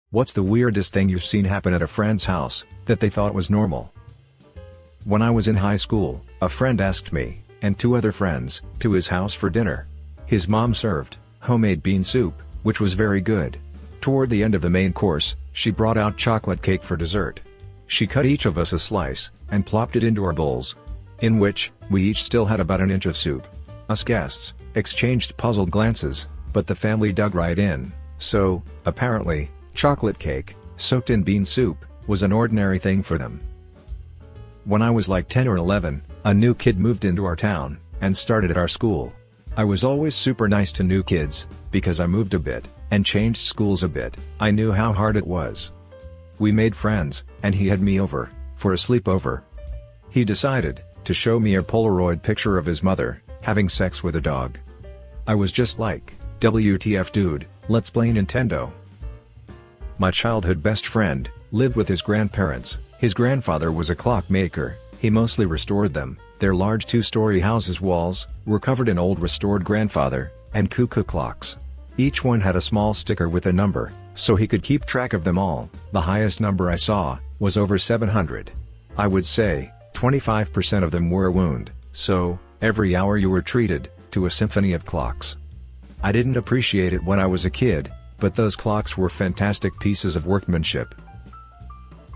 What's the weirdest thing you've seen happen at a friend's house, that they thought was normal? When I was in high school, a friend asked me, and two other friends, to his house for dinner. His mom served homemade bean soup, which was very good. Toward the end of the main course, she brought out chocolate cake for dessert. She cut each of us a slice, and plopped it into our bowls, in which we each still had about an inch of soup. Us guests exchanged puzzled glances, but the family dug right in, so, apparently, chocolate cake, soaked in bean soup, was an ordinary thing for them. When I was like 10 or 11, a new kid moved into our town, and started at our school. I was always super nice to new kids, because I moved a bit, and changed schools a bit. I knew how hard it was. We made friends, and he had me over, for a sleepover. He decided to show me a Polaroid picture of his mother, having sex with a dog. I was just like, WTF dude, let's play Nintendo. My childhood best friend lived with his grandparents. His grandfather was a clockmaker. He mostly restored them. Their large two-story house's walls were covered in old restored grandfather and cuckoo clocks. Each one had a small sticker with a number, so he could keep track of them all. The highest number I saw was over 700. I would say 25% of them were a wound, so every hour you were treated to a symphony of clocks. I didn't appreciate it when I was a kid, but those clocks were fantastic pieces of workmanship.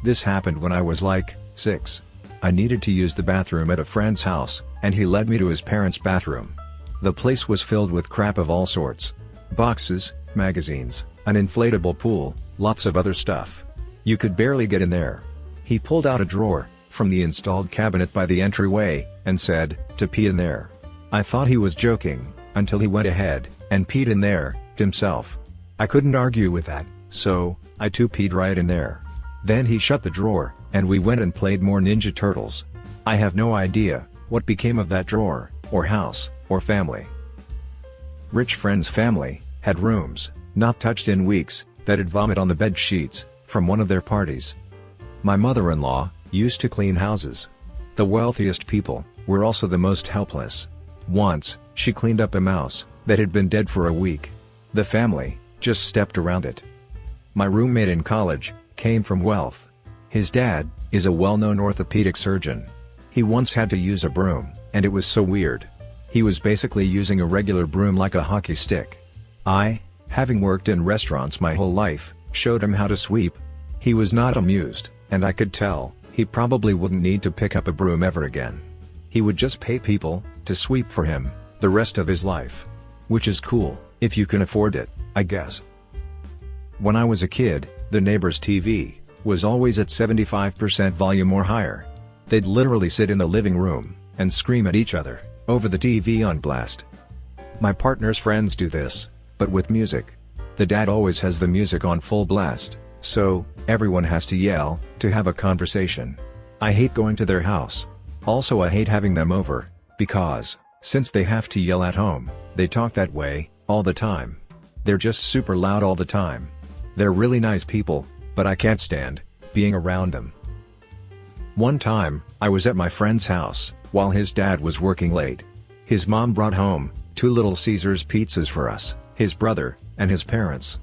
This happened when I was like 6. I needed to use the bathroom at a friend's house, and he led me to his parents' bathroom. The place was filled with crap of all sorts. Boxes, magazines, an inflatable pool, lots of other stuff. You could barely get in there. He pulled out a drawer from the installed cabinet by the entryway, and said, to pee in there. I thought he was joking, until he went ahead and peed in there himself. I couldn't argue with that, so I too peed right in there. Then he shut the drawer, and we went and played more Ninja Turtles. I have no idea what became of that drawer, or house, or family. Rich friend's family had rooms, not touched in weeks, that'd vomit on the bed sheets from one of their parties. My mother-in-law used to clean houses. The wealthiest people were also the most helpless. Once, she cleaned up a mouse that had been dead for a week. The family just stepped around it. My roommate in college came from wealth. His dad is a well-known orthopedic surgeon. He once had to use a broom, and it was so weird. He was basically using a regular broom like a hockey stick. I, having worked in restaurants my whole life, showed him how to sweep. He was not amused, and I could tell he probably wouldn't need to pick up a broom ever again. He would just pay people to sweep for him the rest of his life. Which is cool, if you can afford it, I guess. When I was a kid, the neighbor's TV was always at 75% volume or higher. They'd literally sit in the living room and scream at each other over the TV on blast. My partner's friends do this, but with music. The dad always has the music on full blast, so everyone has to yell to have a conversation. I hate going to their house. Also, I hate having them over, because since they have to yell at home, they talk that way all the time. They're just super loud all the time. They're really nice people, but I can't stand being around them. One time, I was at my friend's house while his dad was working late. His mom brought home 2 Little Caesars pizzas for us, his brother, and his parents.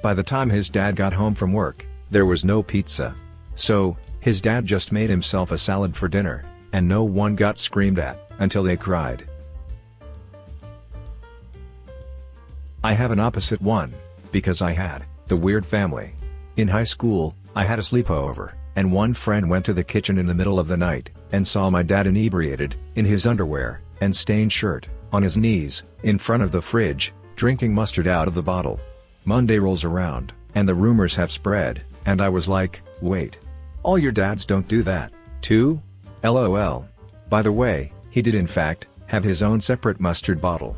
By the time his dad got home from work, there was no pizza. So, his dad just made himself a salad for dinner, and no one got screamed at until they cried. I have an opposite one, because I had the weird family. In high school, I had a sleepover, and one friend went to the kitchen in the middle of the night, and saw my dad inebriated, in his underwear, and stained shirt, on his knees, in front of the fridge, drinking mustard out of the bottle. Monday rolls around, and the rumors have spread, and I was like, wait. All your dads don't do that, too? LOL. By the way, he did in fact have his own separate mustard bottle.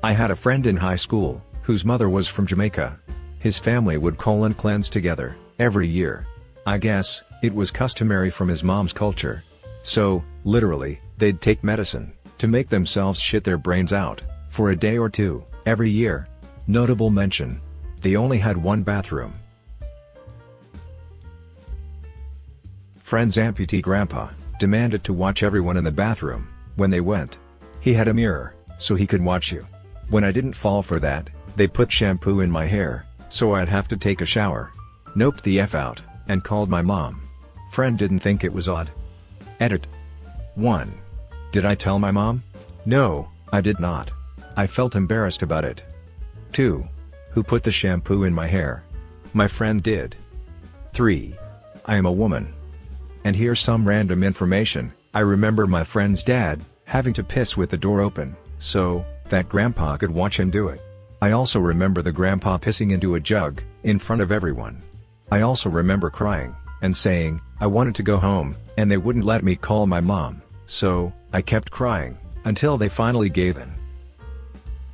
I had a friend in high school whose mother was from Jamaica. His family would colon cleanse together every year. I guess it was customary from his mom's culture. So, literally, they'd take medicine to make themselves shit their brains out for a day or two every year. Notable mention: they only had one bathroom. Friend's amputee grandpa demanded to watch everyone in the bathroom when they went. He had a mirror, so he could watch you. When I didn't fall for that, they put shampoo in my hair, so I'd have to take a shower. Noped the F out, and called my mom. Friend didn't think it was odd. Edit. 1. Did I tell my mom? No, I did not. I felt embarrassed about it. 2. Who put the shampoo in my hair? My friend did. 3. I am a woman. And here's some random information. I remember my friend's dad having to piss with the door open, so that grandpa could watch him do it. I also remember the grandpa pissing into a jug in front of everyone. I also remember crying and saying I wanted to go home, and they wouldn't let me call my mom, so I kept crying until they finally gave in.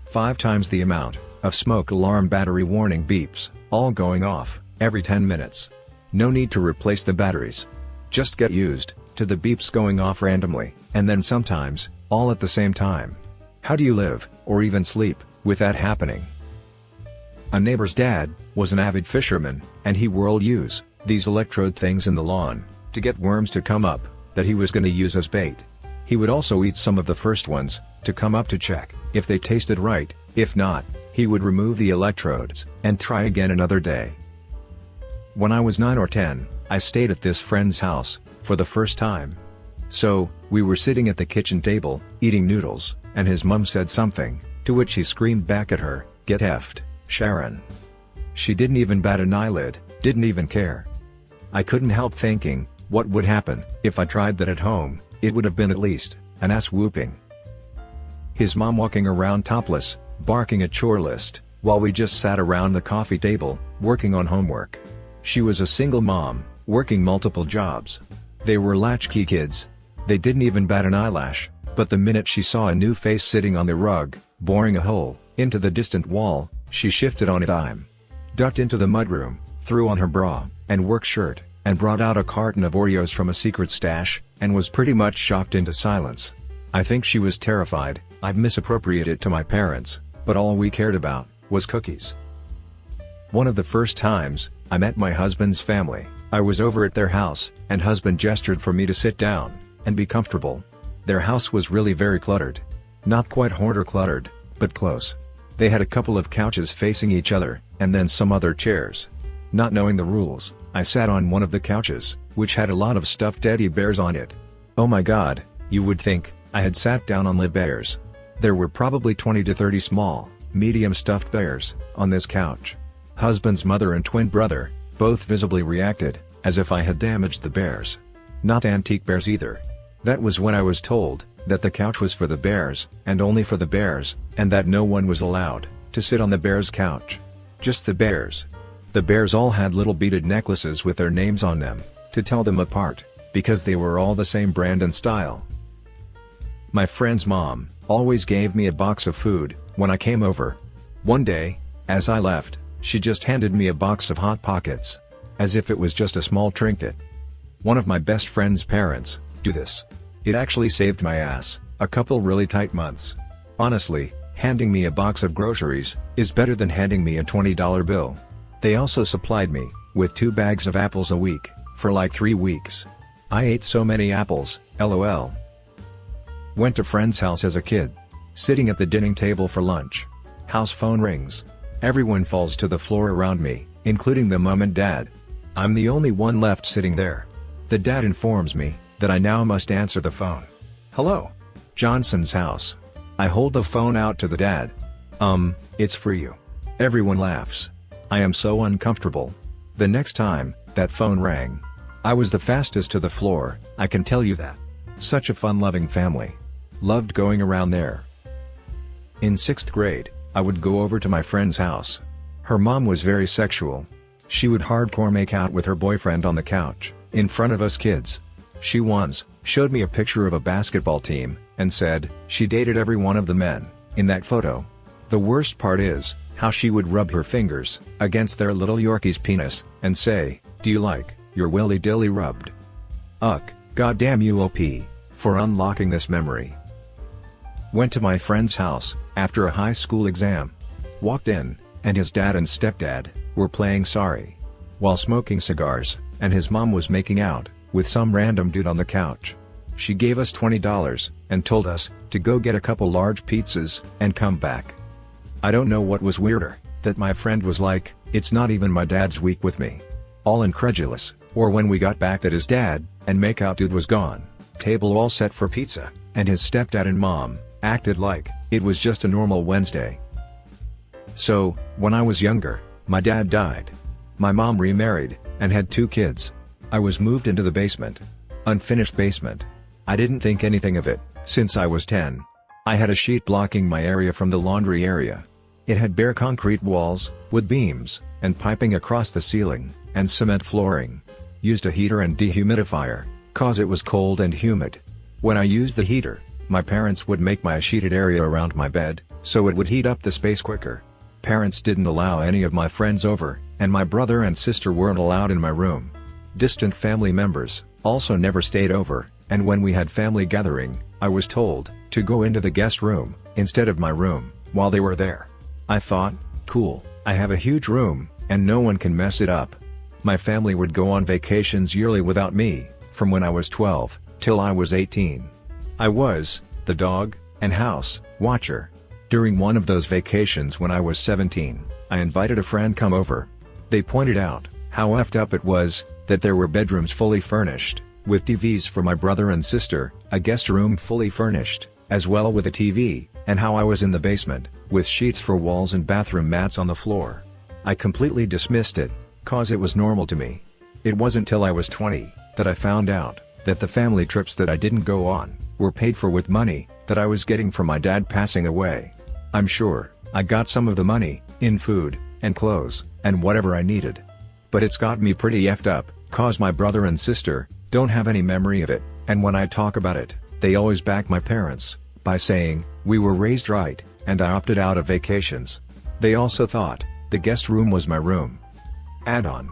5 times the amount of smoke alarm battery warning beeps, all going off every 10 minutes. No need to replace the batteries. Just get used to the beeps going off randomly, and then sometimes all at the same time. How do you live, or even sleep, with that happening? A neighbor's dad was an avid fisherman, and he would use these electrode things in the lawn to get worms to come up that he was going to use as bait. He would also eat some of the first ones to come up to check if they tasted right. If not, he would remove the electrodes and try again another day. When I was 9 or 10, I stayed at this friend's house for the first time. So, we were sitting at the kitchen table, eating noodles, and his mum said something, to which he screamed back at her, "Get effed, Sharon." She didn't even bat an eyelid, didn't even care. I couldn't help thinking, what would happen if I tried that at home? It would have been at least an ass whooping. His mom walking around topless, barking a chore list, while we just sat around the coffee table, working on homework. She was a single mom, working multiple jobs. They were latchkey kids. They didn't even bat an eyelash, but the minute she saw a new face sitting on the rug, boring a hole into the distant wall, she shifted on a dime. Ducked into the mudroom, threw on her bra and work shirt, and brought out a carton of Oreos from a secret stash, and was pretty much shocked into silence. I think she was terrified I'd misappropriate it to my parents, but all we cared about was cookies. One of the first times I met my husband's family, I was over at their house, and husband gestured for me to sit down and be comfortable. Their house was really very cluttered. Not quite hoarder cluttered, but close. They had a couple of couches facing each other, and then some other chairs. Not knowing the rules, I sat on one of the couches, which had a lot of stuffed teddy bears on it. Oh my god, you would think I had sat down on the bears. There were probably 20 to 30 small, medium stuffed bears on this couch. Husband's mother and twin brother both visibly reacted, as if I had damaged the bears. Not antique bears either. That was when I was told that the couch was for the bears, and only for the bears, and that no one was allowed to sit on the bears' couch. Just the bears. The bears all had little beaded necklaces with their names on them, to tell them apart, because they were all the same brand and style. My friend's mom always gave me a box of food when I came over. One day, as I left, she just handed me a box of Hot Pockets. As if it was just a small trinket. One of my best friend's parents do this. It actually saved my ass a couple really tight months. Honestly, handing me a box of groceries is better than handing me a $20 bill. They also supplied me with 2 bags of apples a week for like 3 weeks. I ate so many apples, lol. Went to friend's house as a kid. Sitting at the dining table for lunch. House phone rings. Everyone falls to the floor around me, including the mom and dad. I'm the only one left sitting there. The dad informs me that I now must answer the phone. Hello? Johnson's house. I hold the phone out to the dad. It's for you. Everyone laughs. I am so uncomfortable. The next time that phone rang, I was the fastest to the floor, I can tell you that. Such a fun-loving family. Loved going around there. In 6th grade, I would go over to my friend's house. Her mom was very sexual. She would hardcore make out with her boyfriend on the couch, in front of us kids. She once showed me a picture of a basketball team, and said she dated every one of the men in that photo. The worst part is how she would rub her fingers against their little Yorkie's penis, and say, "Do you like your willy dilly rubbed?" Goddamn you OP, for unlocking this memory. Went to my friend's house after a high school exam. Walked in, and his dad and stepdad were playing Sorry while smoking cigars, and his mom was making out with some random dude on the couch. She gave us $20 and told us to go get a couple large pizzas and come back. I don't know what was weirder, that my friend was like, It's not even my dad's week with me. All incredulous, or when we got back that his dad and makeout dude was gone, table all set for pizza, and his stepdad and mom acted like it was just a normal Wednesday. So, when I was younger, my dad died. My mom remarried and had 2 kids. I was moved into the basement. Unfinished basement. I didn't think anything of it, since I was 10. I had a sheet blocking my area from the laundry area. It had bare concrete walls, with beams, and piping across the ceiling, and cement flooring. Used a heater and dehumidifier, cause it was cold and humid. When I used the heater, my parents would make my sheeted area around my bed, so it would heat up the space quicker. Parents didn't allow any of my friends over, and my brother and sister weren't allowed in my room. Distant family members also never stayed over, and when we had family gathering, I was told to go into the guest room instead of my room while they were there. I thought, cool, I have a huge room, and no one can mess it up. My family would go on vacations yearly without me, from when I was 12 till I was 18. I was the dog and house watcher. During one of those vacations when I was 17, I invited a friend come over. They pointed out how effed up it was that there were bedrooms fully furnished, with TVs for my brother and sister, a guest room fully furnished, as well with a TV, and how I was in the basement, with sheets for walls and bathroom mats on the floor. I completely dismissed it, cause it was normal to me. It wasn't till I was 20 that I found out that the family trips that I didn't go on were paid for with money that I was getting from my dad passing away. I'm sure I got some of the money in food and clothes and whatever I needed. But it's got me pretty effed up, cause my brother and sister don't have any memory of it, and when I talk about it, they always back my parents by saying, we were raised right, and I opted out of vacations. They also thought the guest room was my room. Add-on.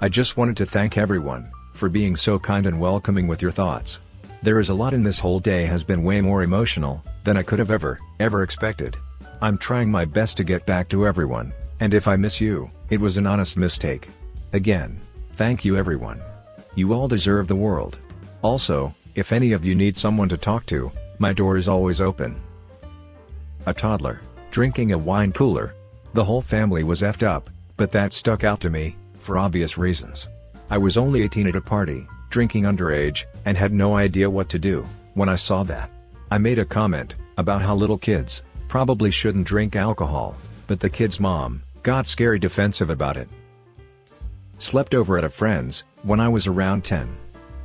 I just wanted to thank everyone for being so kind and welcoming with your thoughts. There is a lot in this whole day has been way more emotional than I could have ever expected. I'm trying my best to get back to everyone, and if I miss you, it was an honest mistake. Again, thank you everyone. You all deserve the world. Also, if any of you need someone to talk to, my door is always open. A toddler, drinking a wine cooler. The whole family was effed up, but that stuck out to me, for obvious reasons. I was only 18 at a party, drinking underage, and had no idea what to do when I saw that. I made a comment about how little kids probably shouldn't drink alcohol, but the kid's mom got scary defensive about it. Slept over at a friend's when I was around 10.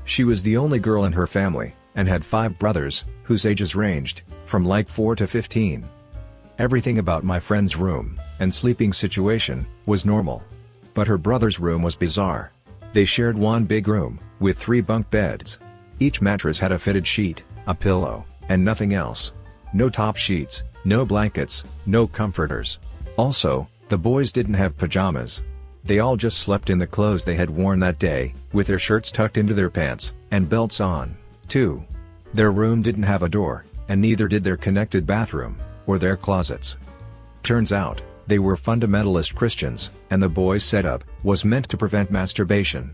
She was the only girl in her family, and had 5 brothers, whose ages ranged from like 4 to 15. Everything about my friend's room and sleeping situation was normal. But her brother's room was bizarre. They shared one big room, with 3 bunk beds. Each mattress had a fitted sheet, a pillow, and nothing else. No top sheets, no blankets, no comforters. Also, the boys didn't have pajamas. They all just slept in the clothes they had worn that day, with their shirts tucked into their pants, and belts on, too. Their room didn't have a door, and neither did their connected bathroom, or their closets. Turns out, they were fundamentalist Christians, and the boys' setup was meant to prevent masturbation.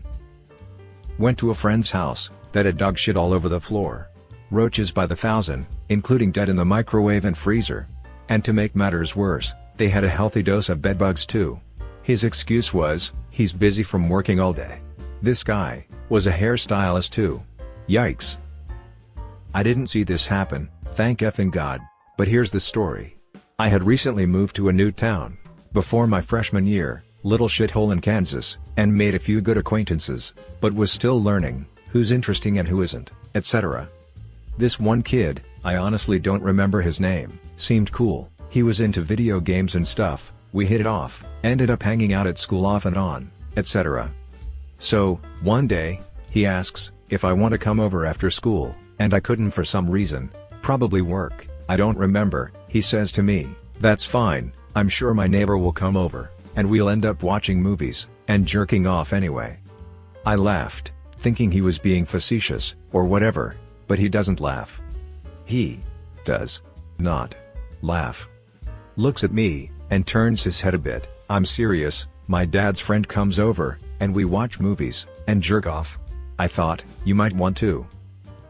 Went to a friend's house that had dog shit all over the floor. Roaches by the thousand, including dead in the microwave and freezer. And to make matters worse, they had a healthy dose of bedbugs too. His excuse was, he's busy from working all day. This guy was a hairstylist too. Yikes. I didn't see this happen, thank effing God, but here's the story. I had recently moved to a new town before my freshman year, little shithole in Kansas, and made a few good acquaintances, but was still learning who's interesting and who isn't, etc. This one kid, I honestly don't remember his name, seemed cool. He was into video games and stuff. We hit it off, ended up hanging out at school off and on, etc. So, one day, he asks if I want to come over after school, and I couldn't for some reason, probably work, I don't remember. He says to me, that's fine, I'm sure my neighbor will come over, and we'll end up watching movies, and jerking off anyway. I laughed, thinking he was being facetious, or whatever, but he doesn't laugh. He does not laugh. Looks at me, and turns his head a bit. I'm serious, my dad's friend comes over, and we watch movies, and jerk off. I thought, you might want to.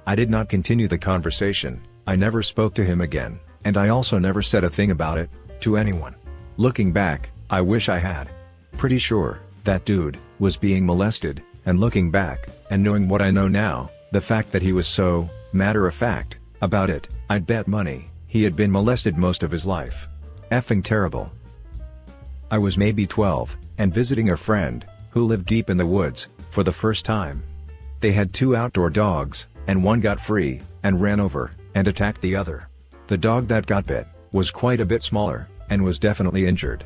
I did not continue the conversation, I never spoke to him again, and I also never said a thing about it to anyone. Looking back, I wish I had. Pretty sure that dude was being molested, and looking back, and knowing what I know now, the fact that he was so matter-of-fact about it, I'd bet money he had been molested most of his life. Effing terrible. I was maybe 12, and visiting a friend, who lived deep in the woods, for the first time. They had 2 outdoor dogs, and one got free, and ran over, and attacked the other. The dog that got bit was quite a bit smaller, and was definitely injured.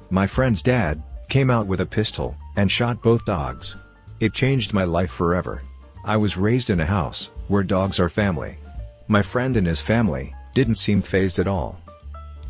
My friend's dad came out with a pistol, and shot both dogs. It changed my life forever. I was raised in a house where dogs are family. My friend and his family didn't seem fazed at all.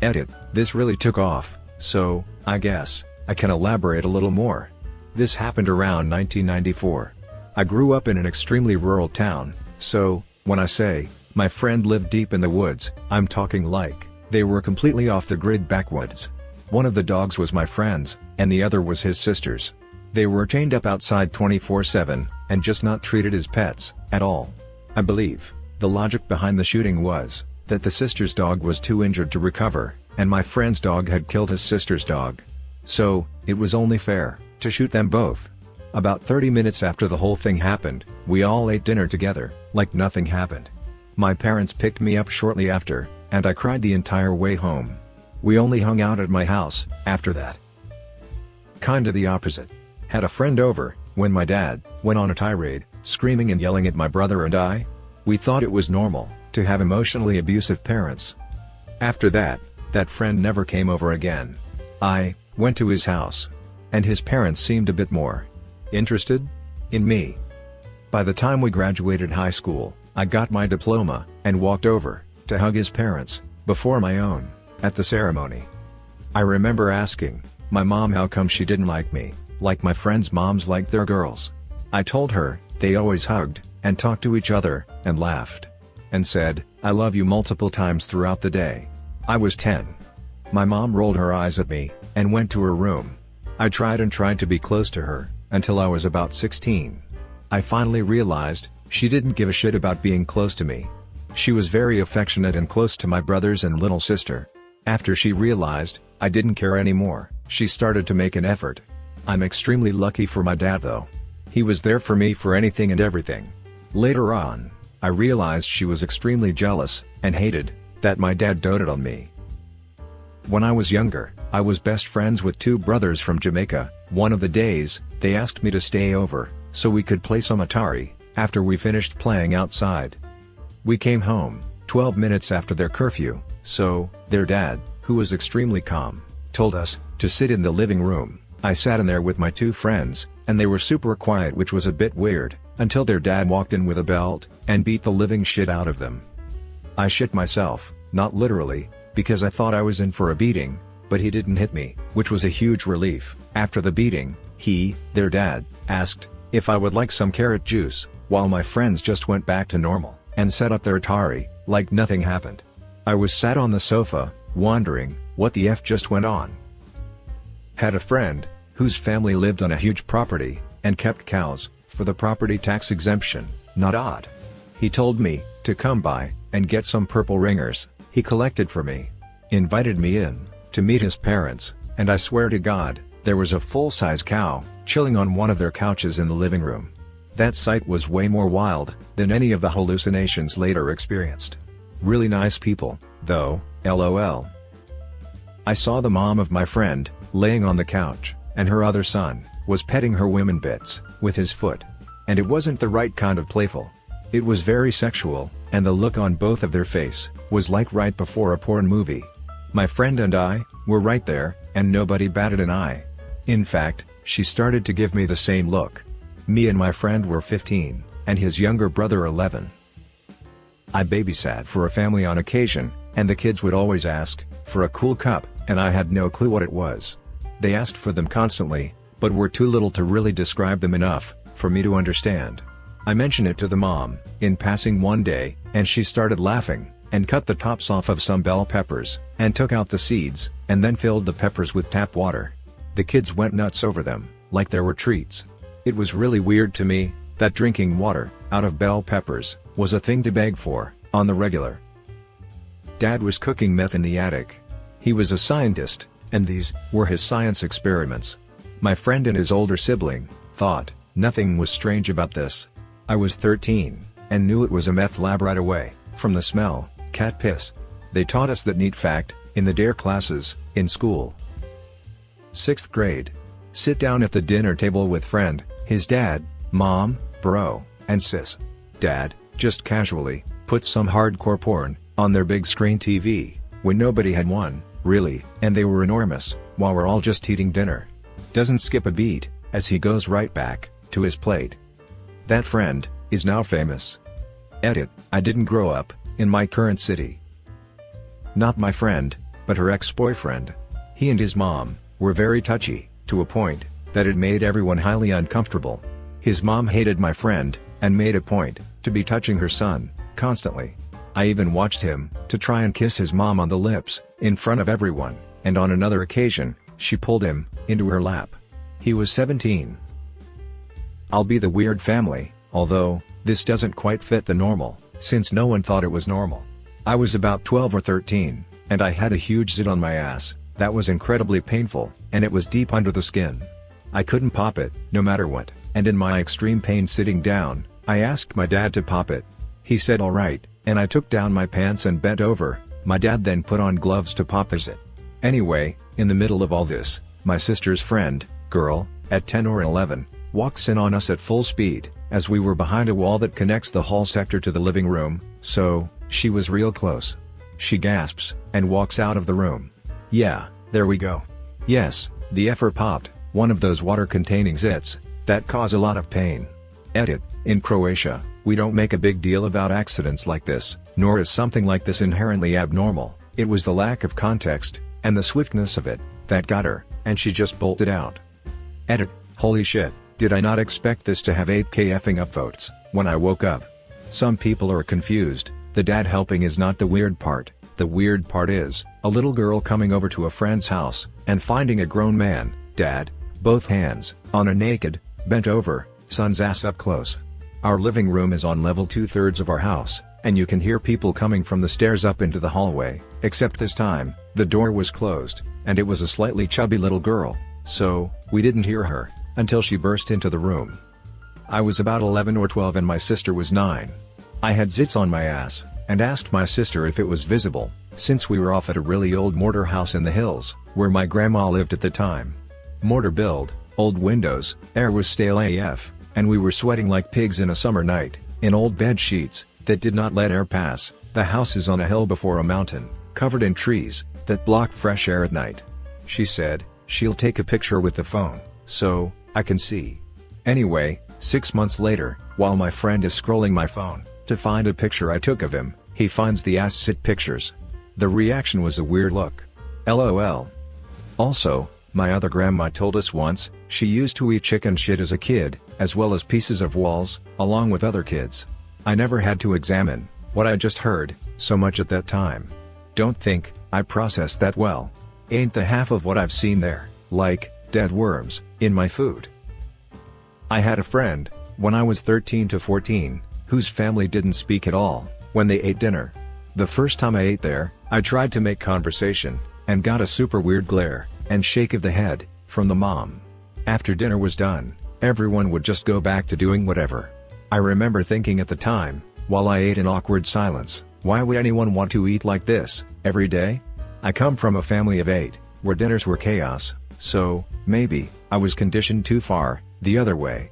Edit, this really took off, so I guess I can elaborate a little more. This happened around 1994. I grew up in an extremely rural town, so when I say my friend lived deep in the woods, I'm talking like they were completely off the grid backwoods. One of the dogs was my friend's, and the other was his sister's. They were chained up outside 24/7, and just not treated as pets at all. I believe the logic behind the shooting was that the sister's dog was too injured to recover, and my friend's dog had killed his sister's dog. So, it was only fair to shoot them both. About 30 minutes after the whole thing happened, we all ate dinner together, like nothing happened. My parents picked me up shortly after, and I cried the entire way home. We only hung out at my house after that. Kinda the opposite. Had a friend over when my dad went on a tirade, screaming and yelling at my brother and I. We thought it was normal to have emotionally abusive parents. After that friend never came over again. I went to his house, and his parents seemed a bit more interested in me. By the time we graduated high school, I got my diploma, and walked over to hug his parents before my own at the ceremony. I remember asking my mom how come she didn't like me, like my friends' moms liked their girls. I told her they always hugged and talked to each other, and laughed, and said, "I love you" multiple times throughout the day. I was 10. My mom rolled her eyes at me, and went to her room. I tried to be close to her, until I was about 16. I finally realized she didn't give a shit about being close to me. She was very affectionate and close to my brothers and little sister. After she realized I didn't care anymore, she started to make an effort. I'm extremely lucky for my dad though. He was there for me for anything and everything. Later on, I realized she was extremely jealous, and hated that my dad doted on me. When I was younger, I was best friends with 2 brothers from Jamaica. One of the days, they asked me to stay over, so we could play some Atari, after we finished playing outside. We came home 12 minutes after their curfew, so their dad, who was extremely calm, told us to sit in the living room. I sat in there with my 2 friends, and they were super quiet, which was a bit weird, until their dad walked in with a belt, and beat the living shit out of them. I shit myself, not literally, because I thought I was in for a beating, but he didn't hit me, which was a huge relief. After the beating, their dad, asked if I would like some carrot juice, while my friends just went back to normal, and set up their Atari, like nothing happened. I was sat on the sofa, wondering what the F just went on. Had a friend whose family lived on a huge property, and kept cows for the property tax exemption. Not odd. He told me to come by and get some purple ringers he collected for me. Invited me in to meet his parents, and I swear to God, there was a full-size cow chilling on one of their couches in the living room. That sight was way more wild than any of the hallucinations later experienced. Really nice people, though, LOL. I saw the mom of my friend laying on the couch, and her other son was petting her women bits with his foot. And it wasn't the right kind of playful. It was very sexual, and the look on both of their face was like right before a porn movie. My friend and I were right there, and nobody batted an eye. In fact, she started to give me the same look. Me and my friend were 15, and his younger brother 11. I babysat for a family on occasion, and the kids would always ask for a cool cup, and I had no clue what it was. They asked for them constantly, but were too little to really describe them enough for me to understand. I mentioned it to the mom in passing one day, and she started laughing, and cut the tops off of some bell peppers, and took out the seeds, and then filled the peppers with tap water. The kids went nuts over them, like they were treats. It was really weird to me that drinking water out of bell peppers was a thing to beg for on the regular. Dad was cooking meth in the attic. He was a scientist, and these were his science experiments. My friend and his older sibling thought nothing was strange about this. I was 13, and knew it was a meth lab right away, from the smell, cat piss. They taught us that neat fact, in the DARE classes, in school. 6th grade. Sit down at the dinner table with friend, his dad, mom, bro, and sis. Dad, just casually, put some hardcore porn on their big screen TV, when nobody had one, really, and they were enormous, while we're all just eating dinner. Doesn't skip a beat, as he goes right back to his plate. That friend is now famous. Edit, I didn't grow up in my current city. Not my friend, but her ex-boyfriend. He and his mom were very touchy, to a point that it made everyone highly uncomfortable. His mom hated my friend, and made a point to be touching her son constantly. I even watched him to try and kiss his mom on the lips, in front of everyone, and on another occasion, she pulled him into her lap. He was 17. I'll be the weird family, although this doesn't quite fit the normal, since no one thought it was normal. I was about 12 or 13, and I had a huge zit on my ass that was incredibly painful, and it was deep under the skin. I couldn't pop it, no matter what, and in my extreme pain sitting down, I asked my dad to pop it. He said alright, and I took down my pants and bent over. My dad then put on gloves to pop the zit. Anyway, in the middle of all this, my sister's friend, girl, at 10 or 11, walks in on us at full speed, as we were behind a wall that connects the hall sector to the living room, so she was real close. She gasps, and walks out of the room. Yeah, there we go. Yes, the effer popped, one of those water-containing zits that cause a lot of pain. Edit, in Croatia, we don't make a big deal about accidents like this, nor is something like this inherently abnormal. It was the lack of context, and the swiftness of it, that got her, and she just bolted out. Edit, holy shit, did I not expect this to have 8k effing upvotes, when I woke up? Some people are confused, the dad helping is not the weird part. The weird part is, a little girl coming over to a friend's house, and finding a grown man, dad, both hands, on a naked, bent over, son's ass up close. Our living room is on level 2/3 of our house, and you can hear people coming from the stairs up into the hallway, except this time, the door was closed, and it was a slightly chubby little girl, so, we didn't hear her, until she burst into the room. I was about 11 or 12 and my sister was 9. I had zits on my ass, and asked my sister if it was visible, since we were off at a really old mortar house in the hills, where my grandma lived at the time. Mortar build, old windows, air was stale AF, and we were sweating like pigs in a summer night, in old bed sheets that did not let air pass. The house is on a hill before a mountain, covered in trees that block fresh air at night. She said she'll take a picture with the phone, so I can see. Anyway, 6 months later, while my friend is scrolling my phone to find a picture I took of him, he finds the ass sit pictures. The reaction was a weird look. LOL. Also, my other grandma told us once, she used to eat chicken shit as a kid, as well as pieces of walls, along with other kids. I never had to examine what I just heard so much at that time. Don't think I processed that well. Ain't the half of what I've seen there, like dead worms, in my food. I had a friend, when I was 13 to 14, whose family didn't speak at all when they ate dinner. The first time I ate there, I tried to make conversation, and got a super weird glare and shake of the head from the mom. After dinner was done, everyone would just go back to doing whatever. I remember thinking at the time, while I ate in awkward silence, why would anyone want to eat like this every day? I come from a family of 8, where dinners were chaos, so maybe I was conditioned too far the other way.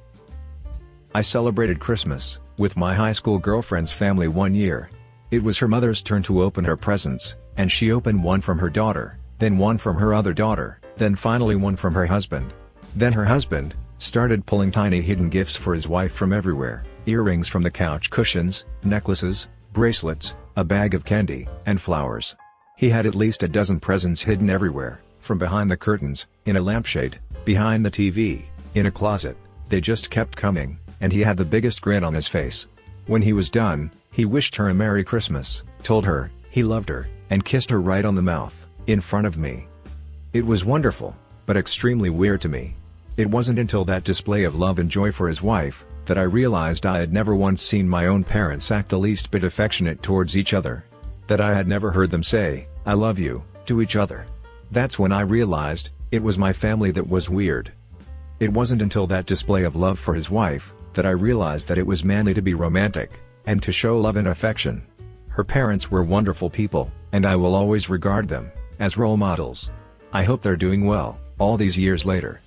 I celebrated Christmas with my high school girlfriend's family one year. It was her mother's turn to open her presents, and she opened one from her daughter, then one from her other daughter, then finally one from her husband. Then her husband started pulling tiny hidden gifts for his wife from everywhere: earrings from the couch cushions, necklaces, bracelets, a bag of candy, and flowers. He had at least a dozen presents hidden everywhere, from behind the curtains, in a lampshade, behind the TV, in a closet. They just kept coming, and he had the biggest grin on his face. When he was done, he wished her a Merry Christmas, told her he loved her, and kissed her right on the mouth, in front of me. It was wonderful, but extremely weird to me. It wasn't until that display of love and joy for his wife, that I realized I had never once seen my own parents act the least bit affectionate towards each other. That I had never heard them say, "I love you," to each other. That's when I realized, it was my family that was weird. It wasn't until that display of love for his wife, that I realized that it was manly to be romantic, and to show love and affection. Her parents were wonderful people, and I will always regard them as role models. I hope they're doing well, all these years later.